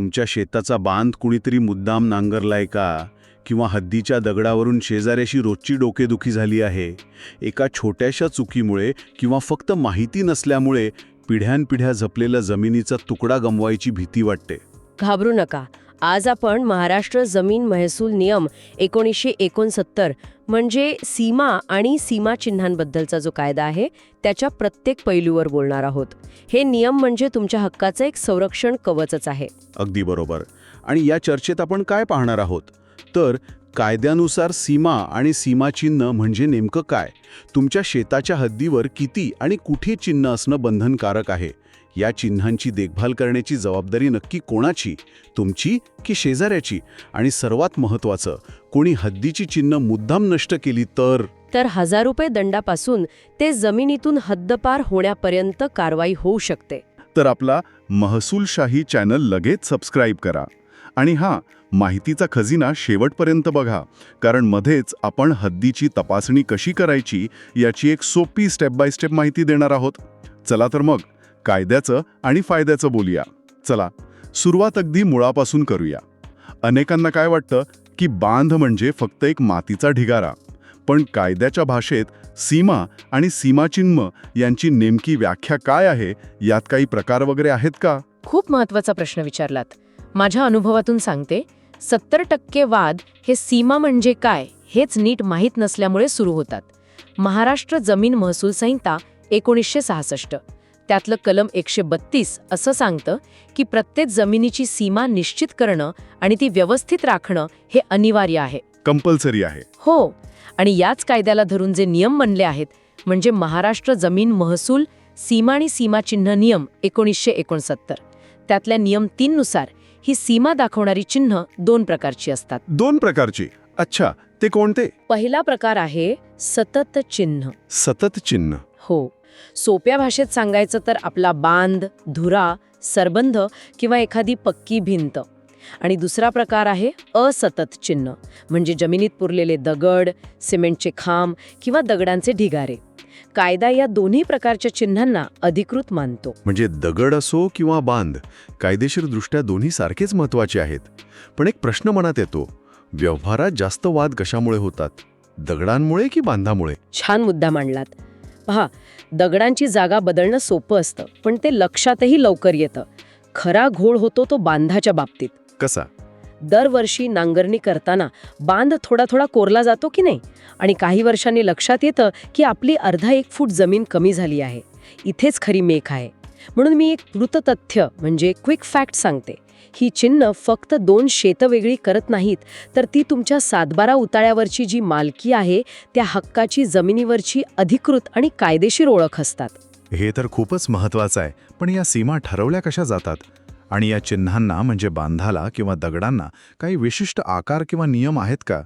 तुमच्या शेताचा बांध कुणीतरी मुद्दाम नांगरलाय का? किंवा हद्दीच्या दगडावरून शेजाऱ्याशी रोजची डोकेदुखी झाली आहे? एका छोट्याशा चुकीमुळे किंवा फक्त माहिती नसल्यामुळे पिढ्यानपिढ्या जपलेल्या जमिनीचा तुकडा गमवायची भीती वाटते. घाबरू नका. आज आपण महाराष्ट्र जमीन महसूल नियम 1969 म्हणजे सीमा आणि सीमाचिन्हांबद्दलचा जो कायदा आहे त्याच्या प्रत्येक पैलूवर बोलणार आहोत. हे नियम म्हणजे तुमच्या हक्काचं एक संरक्षण कवचच आहे. अगदी बरोबर. आणि या चर्चेत आपण काय पाहणार आहोत तर कायद्यानुसार सीमा आणि सीमाचिन्ह म्हणजे नेमकं काय, तुमच्या शेताच्या हद्दीवर किती आणि कुठे चिन्ह असणं बंधनकारक आहे, या चिन्हांची देखभाल करण्याची जबाबदारी नक्की कोणाची, तुमची की शेजाऱ्याची, आणि सर्वात महत्त्वाचं, कोणी हद्दीची चिन्ह मुद्दाम नष्ट केली तर 1000 रुपये दंडापासून ते जमिनीतून हद्दपार होण्यापर्यंत कारवाई होऊ शकते. तर आपला महसूलशाही चॅनल लगेच सबस्क्राईब करा. आणि हां, माहितीचा खजिना शेवटपर्यंत बघा, कारण मध्येच आपण हद्दीची तपासणी कशी करायची याची एक सोपी स्टेप बाय स्टेप माहिती देणार आहोत. चला तर मग कायद्याचं आणि फायद्याचं बोलूया. चला सुरुवात अगदी मुळापासून करूया. अनेकांना काय वाटतं की बांध म्हणजे फक्त एक मातीचा ढिगारा, पण कायद्याच्या भाषेत सीमा आणि सीमाचिन्ह यांची नेमकी व्याख्या काय आहे, यात काही प्रकार वगैरे आहेत का? खूप महत्त्वाचा प्रश्न विचारलात. माझ्या अनुभवातून सांगते, 70% वाद हे सीमा म्हणजे काय हेच नीट माहीत नसल्यामुळे सुरू होतात. महाराष्ट्र जमीन महसूल संहिता 1966 त्यातलं कलम 132 असं सांगतं की प्रत्येक जमिनीची सीमा निश्चित करणं आणि ती व्यवस्थित राखणं हे अनिवार्य आहे, कंपल्सरी आहे. हो. आणि याच कायद्याला धरून जे नियम बनले आहेत म्हणजे महाराष्ट्र जमीन महसूल सीमा आणि सीमाचिन्ह नियम 1969, त्यातल्या नियम 3 नुसार ही सीमा दाखवणारी चिन्ह 2 प्रकारची असतात. 2 प्रकारची? अच्छा, ते कोणते? पहिला प्रकार आहे सतत चिन्ह. सतत चिन्ह? हो. सोप्या भाषेत सांगायचं तर आपला बांध, धुरा, सरबंध किंवा एखादी पक्की भिंत. आणि दुसरा प्रकार आहे असतत चिन्ह, म्हणजे जमिनीत पुरलेले दगड, सिमेंटचे खांब किंवा दगडांचे ढिगारे. कायदा या दोन्ही प्रकारच्या चिन्हांना अधिकृत मानतो. म्हणजे दगड असो किंवा बांध, कायदेशीरदृष्ट्या दोन्ही सारखेच महत्त्वाचे आहेत. पण एक प्रश्न मनात येतो, व्यवहारात जास्त वाद कशामुळे होतात, दगडांमुळे की बांधामुळे? छान मुद्दा मांडलात. पहा, दगडांची जागा बदलणं सोपं असतं, पण ते लक्षातही लवकर येतं. खरा घोळ होतो तो बांधाच्या बाबतीत. कसा? दरवर्षी नांगरणी करताना बांध थोडा थोडा कोरला जातो की नाही, आणि काही वर्षांनी लक्षात येतं की आपली अर्धा 1 फूट जमीन कमी झाली आहे. इथेच खरी मेख आहे. म्हणून मी एक वृत्ततथ्य म्हणजे क्विक फॅक्ट सांगते. ही चिन्ह फक्त 2 शेतं वेगळी करत नाहीत, तर ती तुमच्या 7/12 उताळ्यावरची जी मालकी आहे त्या हक्काची जमिनीवरची अधिकृत आणि कायदेशीर ओळख असतात. हे तर खूपच महत्त्वाचं आहे. पण या सीमा ठरवल्या कशा जातात? आणि या चिन्हांना म्हणजे बांधाला किंवा दगडांना काही विशिष्ट आकार किंवा नियम आहेत का?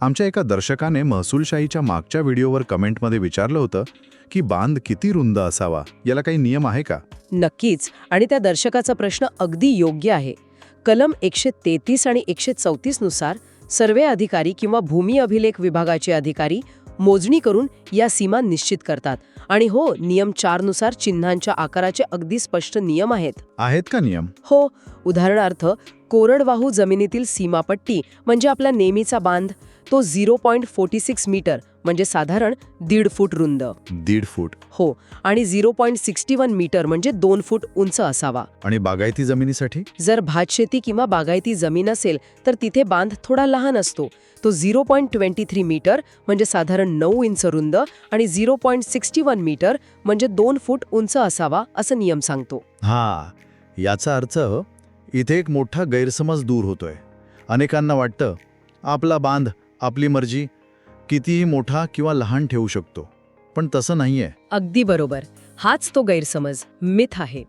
आमच्या एका दर्शकाने महसूलशाहीच्या मागच्या व्हिडिओवर कमेंटमध्ये विचारलं होतं की बांध किती रुंद असावा, याला काही नियम आहे का? नक्कीच. आणि त्या दर्शकाचा प्रश्न अगदी योग्य आहे. कलम 133 आणि 134 नुसार सर्वे अधिकारी किंवा भूमी अभिलेख विभागाचे अधिकारी मोजणी करून या सीमा निश्चित करतात. आणि हो, नियम 4 नुसार चिन्हांच्या आकाराचे अगदी स्पष्ट नियम आहेत. आहेत का नियम? हो. उदाहरणार्थ, कोरडवाहू जमिनीतील सीमापट्टी म्हणजे आपला नेहमीचा बांध, तो 0.46 मीटर म्हणजे साधारण 1.5 फूट रुंद. 1.5 फूट? हो. आणि 0.61 मीटर म्हणजे 2 फूट उंच असावा. आणि बागायती जमिनीसाठी? जर भातशेती किंवा बागायती जमीन असेल तर तिथे बांध थोडा लहान असतो. तो 0.23 मीटर म्हणजे साधारण 9 इंच रुंद आणि 0.61 मीटर म्हणजे 2 फूट उंच असावा, असं नियम सांगतो. हां, याचा अर्थ इथे एक मोठा गैरसमज दूर होतोय. अनेकांना वाटतं आपला बांध आपली मर्जी कितीही मोठा किंवा लहान ठेवू शकतो, पण तसं नाहीये. अगदी बरोबर. हाच तो गैरसमज, मिथ आहे.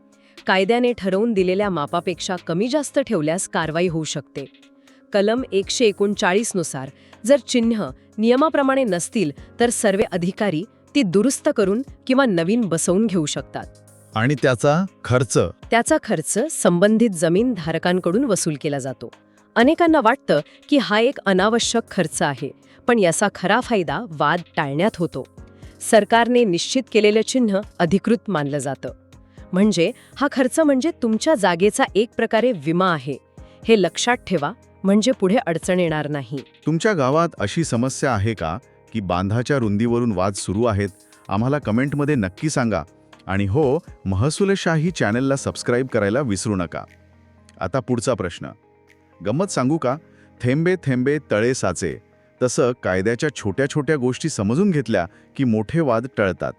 कायद्याने ठरवून दिलेल्या मापापेक्षा कमी जास्त ठेवल्यास कारवाई होऊ शकते. कलम 139 नुसार जर चिन्ह नियमाप्रमाणे नसतील तर सर्वे अधिकारी ती दुरुस्त करून किंवा नवीन बसवून घेऊ शकतात. आणि त्याचा खर्च संबंधित जमीन धारकांकडून वसूल केला जातो. अनेकांना वाटतं की हा एक अनावश्यक खर्च आहे, पण याचा खरा फायदा वाद टाळण्यात होतो. सरकारने निश्चित केलेलं चिन्ह अधिकृत मानलं जातं. म्हणजे हा खर्च म्हणजे तुमच्या जागेचा एक प्रकारे विमा आहे. हे लक्षात ठेवा, म्हणजे पुढे अडचण येणार नाही. तुमच्या गावात अशी समस्या आहे का की बांधाच्या रुंदीवरून वाद सुरू आहेत? आम्हाला कमेंटमध्ये नक्की सांगा. आणि हो, महसूलशाही चॅनलला सबस्क्राईब करायला विसरू नका. आता पुढचा प्रश्न. गंमत सांगू का? थेंबे थेंबे तळे साचे. तसं कायद्याच्या छोट्या छोट्या गोष्टी समजून घेतल्या की मोठे वाद टळतात.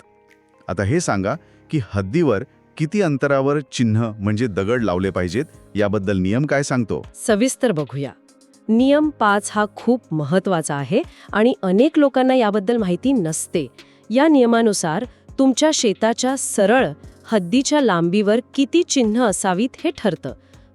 आता हे सांगा की हद्दीवर किती अंतरावर चिन्ह म्हणजे दगड लावले पाहिजेत, याबद्दल नियम काय सांगतो? सविस्तर बघूया. नियम 5 हा खूप महत्वाचा आहे आणि अनेक लोकांना याबद्दल माहिती नसते. या नियमानुसार तुमच्या शेताच्या सरळ हद्दीच्या लांबीवर किती चिन्ह असावीत हे ठरतं.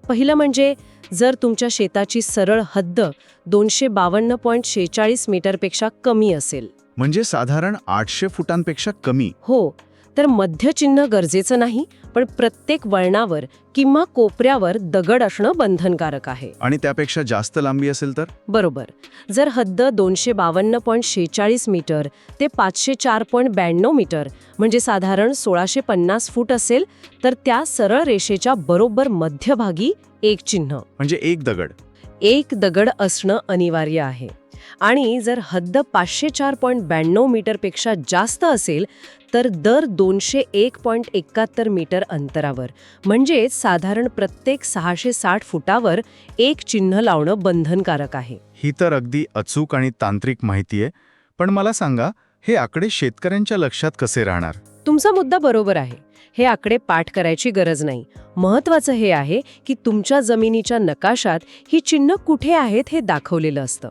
पहिलं म्हणजे जर तुमच्या शेताची सरळ हद्द 252.46 मीटरपेक्षा कमी असेल. म्हणजे साधारण 800 फुटांपेक्षा कमी. हो, तर मध्यचिन्ह गरजेचं नाही, पण प्रत्येक वळणावर किंवा कोपऱ्यावर दगड असणं बंधनकारक आहे. आणि त्यापेक्षा जास्त लांबी असेल तर? बरोबर. जर हद्द 252.46 मीटर ते 504.92 मीटर म्हणजे साधारण 1650 फूट असेल, तर त्या सरळ रेषेच्या बरोबर मध्यभागी एक चिन्ह, म्हणजे एक दगड असणं अनिवार्य आहे. आणि जर हद्द 504.92 मीटरपेक्षा जास्त असेल, तर दर 201.71 मीटर अंतरावर म्हणजे साधारण प्रत्येक 660 फुटावर एक चिन्ह लावणं बंधनकारक आहे. ही तर अगदी अचूक आणि तांत्रिक माहिती आहे. पण मला सांगा, हे आकडे शेतकऱ्यांच्या लक्षात कसे राहणार? तुमचा मुद्दा बरोबर आहे. हे आकडे पाठ करायची गरज नाही. महत्वाचं हे आहे की तुमच्या जमिनीच्या नकाशात ही चिन्ह कुठे आहेत हे दाखवलेलं असतं.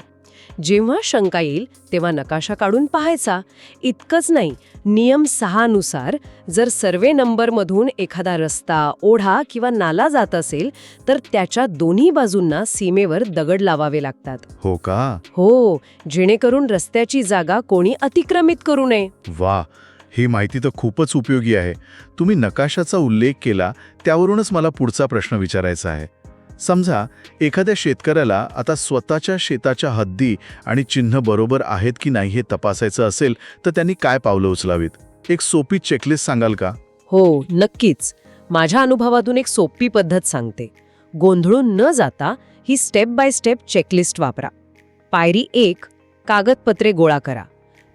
जेव्हा शंका येईल तेव्हा नकाशा काढून पाहायचा. इतकंच नाही, नियम 6 नुसार जर सर्वे नंबरमधून एखादा रस्ता, ओढा किंवा नाला जात असेल, तर त्याच्या दोन्ही बाजूंना सीमेवर दगड लावावे लागतात. हो का? हो, जेणेकरून रस्त्याची जागा कोणी अतिक्रमित करू नये. वा, ही माहिती तर खूपच उपयोगी आहे. तुम्ही नकाशाचा उल्लेख केला, त्यावरूनच मला पुढचा प्रश्न विचारायचा आहे. समजा एखाद्या शेतकऱ्याला आता स्वतःच्या शेताच्या हद्दी आणि चिन्ह बरोबर आहेत की नाही हे तपासायचं असेल, तर त्यांनी काय पावलं उचलावीत? एक सोपी चेकलिस्ट सांगाल का? हो, नक्कीच. माझ्या अनुभवातून एक सोपी पद्धत सांगते. गोंधळून न जाता ही स्टेप बाय स्टेप चेकलिस्ट वापरा. पायरी 1, कागदपत्रे गोळा करा.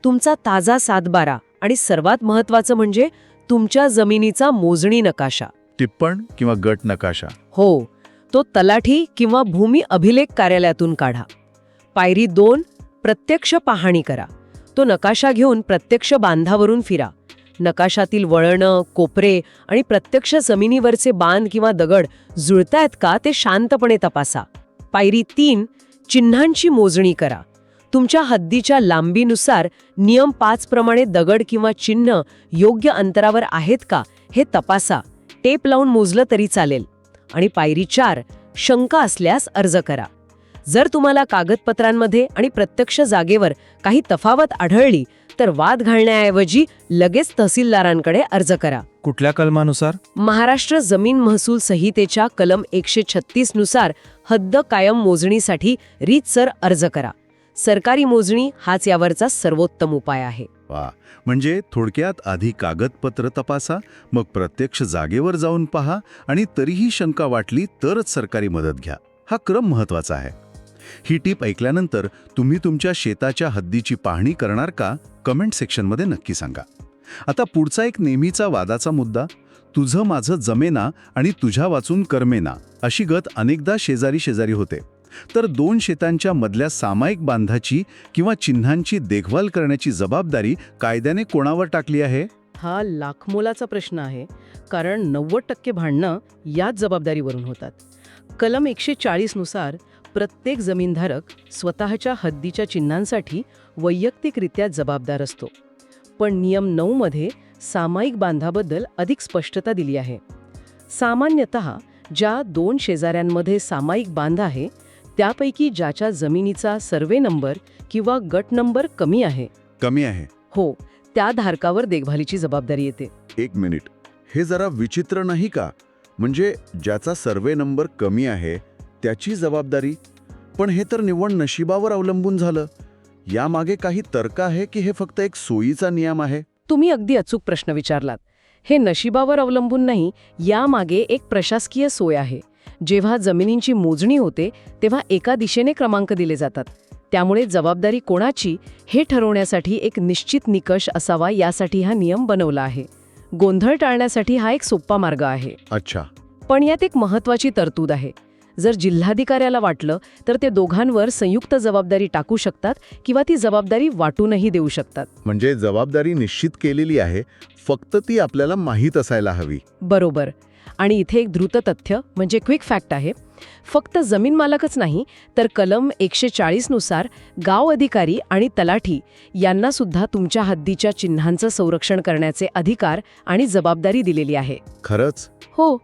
तुमचा ताजा सातबारा आणि सर्वात महत्त्वाचं म्हणजे तुमच्या जमिनीचा मोजणी नकाशा. टिप्पण किंवा गट नकाशा? हो, तो तलाठी किंवा भूमी अभिलेख कार्यालयातून काढा. पायरी 2, प्रत्यक्ष पाहणी करा. तो नकाशा घेऊन प्रत्यक्ष बांधावरून फिरा. नकाशातील वळणं, कोपरे आणि प्रत्यक्ष जमिनीवरचे बांध किंवा दगड जुळतायत का ते शांतपणे तपासा. पायरी 3, चिन्हांची मोजणी करा. तुमच्या हद्दीच्या लांबीनुसार नियम 5 प्रमाणे दगड किंवा चिन्ह योग्य अंतरावर आहेत का हे तपासा. टेप लावून मोजलं तरी चालेल. आणि पायरी 4, शंका असल्यास अर्ज करा. जर तुम्हाला कागदपत्रांमध्ये आणि प्रत्यक्ष जागेवर काही तफावत आढळली, तर वाद घालण्याऐवजी लगेच तहसीलदारांकडे अर्ज करा. कुठल्या कलमानुसार? महाराष्ट्र जमीन महसूल संहितेच्या कलम 136 नुसार हद्द कायम मोजणीसाठी रीतसर अर्ज करा. सरकारी मोजणी हाच यावरचा सर्वोत्तम उपाय आहे. वा, म्हणजे थोडक्यात आधी कागदपत्र तपासा, मग प्रत्यक्ष जागेवर जाऊन पहा आणि तरीही शंका वाटली तरच सरकारी मदत घ्या. हा क्रम महत्वाचा आहे. ही टीप ऐकल्यानंतर तुम्ही तुमच्या शेताच्या हद्दीची पाहणी करणार का? कमेंट सेक्शनमध्ये नक्की सांगा. आता पुढचा एक नेहमीचा वादाचा मुद्दा, तुझं माझं जमेना आणि तुझ्या वाचून करमेना, अशी गत अनेकदा शेजारी शेजारी होते. तर 2 शेतांच्या मधल्या सामायिक बांधाची किंवा चिन्हांची देखभाल करण्याची जबाबदारी कायद्याने कोणावर टाकली आहे? हा लाखमोलाचा प्रश्न आहे, कारण 90% भांडणं याच जबाबदारीवरून होतात. कलम 140 नुसार प्रत्येक जमीनधारक स्वतःच्या हद्दीच्या चिन्हांसाठी वैयक्तिकरित्या जबाबदार असतो. पण नियम 9 मध्ये सामायिक बांधाबद्दल अधिक स्पष्टता दिली आहे. सामान्यतः ज्या 2 शेजाऱ्यांमध्ये सामायिक बांध आहे, त्यापैकी ज्याच्या जमिनीचा सर्वे नंबर किंवा गट नंबर कमी आहे, हो, त्या धारकावर देखभालीची जबाबदारी येते. एक मिनिट, हे जरा विचित्र नाही का? म्हणजे ज्याचा सर्वे नंबर कमी आहे त्याची जबाबदारी, पण हे तर निव्वळ नशिबावर अवलंबून झालं. यामागे काही तर्क आहे की हे फक्त एक सोयीचा नियम आहे? तुम्ही अगदी अचूक प्रश्न विचारलात. हे नशिबावर अवलंबून नाही, यामागे एक प्रशासकीय सोय आहे. जेव्हा जमिनींची मोजणी होते तेव्हा एका दिशेने क्रमांक दिले जातात. त्यामुळे जबाबदारी कोणाची हे ठरवण्यासाठी एक निश्चित निकष असावा, यासाठी हा नियम बनवला आहे. गोंधळ टाळण्यासाठी हा एक सोपा मार्ग आहे. अच्छा. पण यात एक महत्त्वाची तरतूद आहे. जर जिल्हाधिकाऱ्याला वाटलं तर ते दोघांवर संयुक्त जबाबदारी टाकू शकतात किंवा ती जबाबदारी वाटूनही देऊ शकतात. म्हणजे जबाबदारी निश्चित केलेली आहे, फक्त ती आपल्याला माहीत असायला हवी. बरोबर. आणि इथे एक द्रुत तथ्य म्हणजे क्विक फॅक्ट आहे. फक्त जमीन मालकच नाही, तर कलम 140 नुसार गाव अधिकारी आणि तलाठी यांना सुद्धा तुमच्या हद्दीच्या चिन्हांचं संरक्षण करण्याचे अधिकार आणि जबाबदारी दिलेली आहे. खरंच? हो,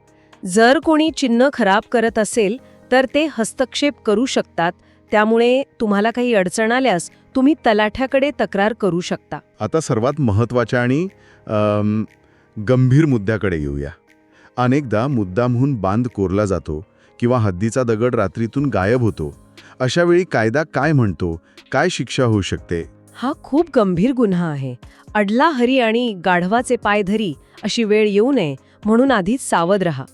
जर कोणी चिन्ह खराब करत असेल तर ते हस्तक्षेप करू शकतात. त्यामुळे तुम्हाला काही अडचण आल्यास तुम्ही तलाठ्याकडे तक्रार करू शकता. आता सर्वात महत्त्वाच्या आणि गंभीर मुद्द्याकडे येऊया. अनेकदा मुद्दामहून बांध कोरला जातो किंवा हद्दीचा दगड रात्रीतून गायब होतो. अशा वेळी कायदा काय म्हणतो? काय शिक्षा होऊ शकते? हा खूप गंभीर गुन्हा आहे. अडला हरी आणि गाढवाचे पाय धरी अशी वेळ येऊ नये म्हणून आधीच सावध रहा.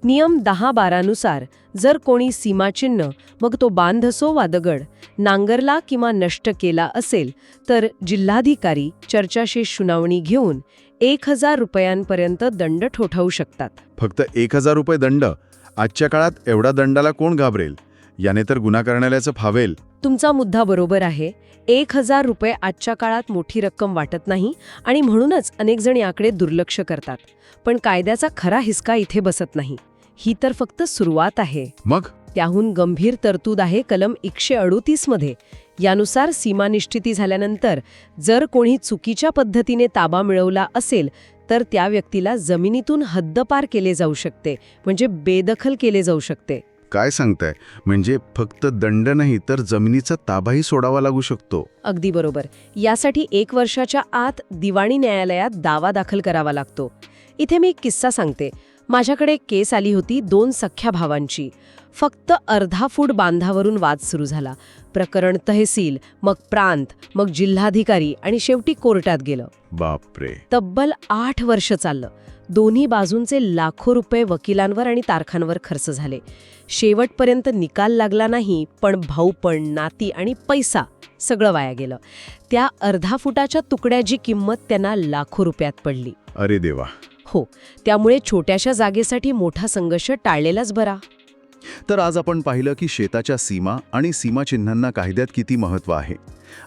नियम 10-12 नुसार जर कोणी सीमाचिन्ह, मग तो बांध असो वा दगड, नांगरला किंवा नष्ट केला असेल तर जिल्हाधिकारी चर्चाशील सुनावणी घेऊन 1000 रुपयांपर्यंत दंड ठोठावू शकतात. फक्त 1000 रुपये दंड? आजच्या काळात एवढा दंडाला कोण घाबरेल? याने तर गुन्हा करणाऱ्याचं फावेल. तुमचा मुद्दा बरोबर आहे. 1000 रुपये आजच्या काळात मोठी रक्कम वाटत नाही आणि म्हणूनच अनेक जण याकडे दुर्लक्ष करतात. पण कायद्याचा खरा हिसका इथे बसत नाही. ही तर फक्त सुरुवात आहे. मग त्याहून गंभीर तरतूद आहे कलम 138 मध्ये. यानुसार सीमानिश्चिती झाल्यानंतर जर कोणी चुकीच्या पद्धतीने ताबा मिळवला असेल तर त्या व्यक्तीला जमिनीतून हद्दपार केले जाऊ शकते, म्हणजे बेदखल केले जाऊ शकते. काय सांगताय? म्हणजे फक्त दंड नाही तर जमिनीचा ताबाही सोडावा लागू शकतो? अगदी बरोबर. यासाठी 1 वर्षाच्या आत दिवाणी न्यायालयात दावा दाखल करावा लागतो. इथे मी एक किस्सा सांगते. माझ्याकडे एक केस आली होती 2 सख्ख्या भावांची. फक्त अर्धा फूट बांधावरून वाद सुरू झाला. प्रकरण तहसील, मग प्रांत, मग जिल्हाधिकारी आणि शेवटी कोर्टात गेलं. बापरे. तब्बल 8 वर्ष चाललं. दोन्ही बाजूंचे लाखो रुपये वकिलांवर आणि तारखांवर खर्च झाले. शेवटपर्यंत निकाल लागला नाही, पण भाऊपण, नाती आणि पैसा सगळं वाया गेलं. त्या अर्धा फुटाच्या तुकड्याची किंमत त्यांना लाखो रुपयात पडली. अरे देवा. हो, त्यामुळे छोट्याशा जागेसाठी मोठा संघर्ष टाळलेलाच बरा. तर आज आपण पाहिलं की शेताच्या सीमा आणि सीमाचिन्हांना कायद्यात किती महत्त्व आहे.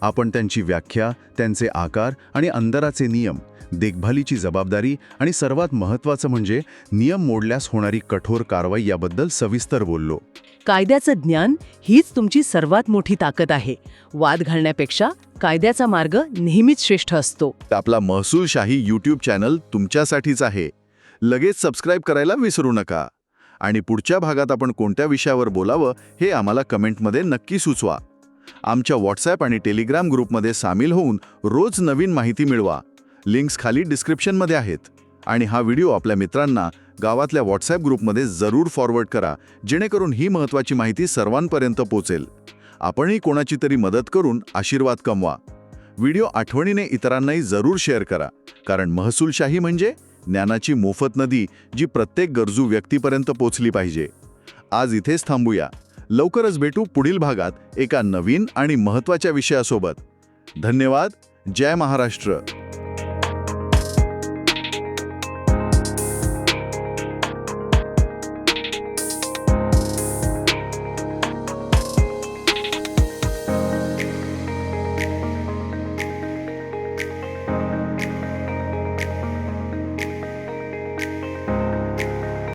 आपण त्यांची व्याख्या, त्यांचे आकार आणि अंतराचे नियम, देखभालीची जबाबदारी आणि सर्वात महत्त्वाचं म्हणजे नियम मोडल्यास होणारी कठोर कारवाई याबद्दल सविस्तर बोललो. कायद्याचं ज्ञान हीच तुमची सर्वात मोठी ताकद आहे. वाद घालण्यापेक्षा कायद्याचा मार्ग नेहमीच श्रेष्ठ असतो. आपला महसूलशाही यूट्यूब चॅनल तुमच्यासाठीच आहे. लगेच सबस्क्राईब करायला विसरू नका. आणि पुढच्या भागात आपण कोणत्या विषयावर बोलावं हे आम्हाला कमेंटमध्ये नक्की सुचवा. आमच्या व्हॉट्सॲप आणि टेलिग्राम ग्रुपमध्ये सामील होऊन रोज नवीन माहिती मिळवा. लिंक्स खाली डिस्क्रिप्शनमध्ये आहेत. आणि हा व्हिडिओ आपल्या मित्रांना गावातल्या व्हॉट्सॲप ग्रुपमध्ये जरूर फॉरवर्ड करा, जेणेकरून ही महत्त्वाची माहिती सर्वांपर्यंत पोचेल. आपणही कोणाची तरी मदत करून आशीर्वाद कमवा. व्हिडिओ आठवणीने इतरांनाही जरूर शेअर करा, कारण महसूलशाही म्हणजे ज्ञानाची मोफत नदी, जी प्रत्येक गरजू व्यक्तीपर्यंत पोचली पाहिजे. आज इथेच थांबूया. लवकरच भेटू पुढील भागात एका नवीन आणि महत्त्वाच्या विषयासोबत. धन्यवाद. जय महाराष्ट्र.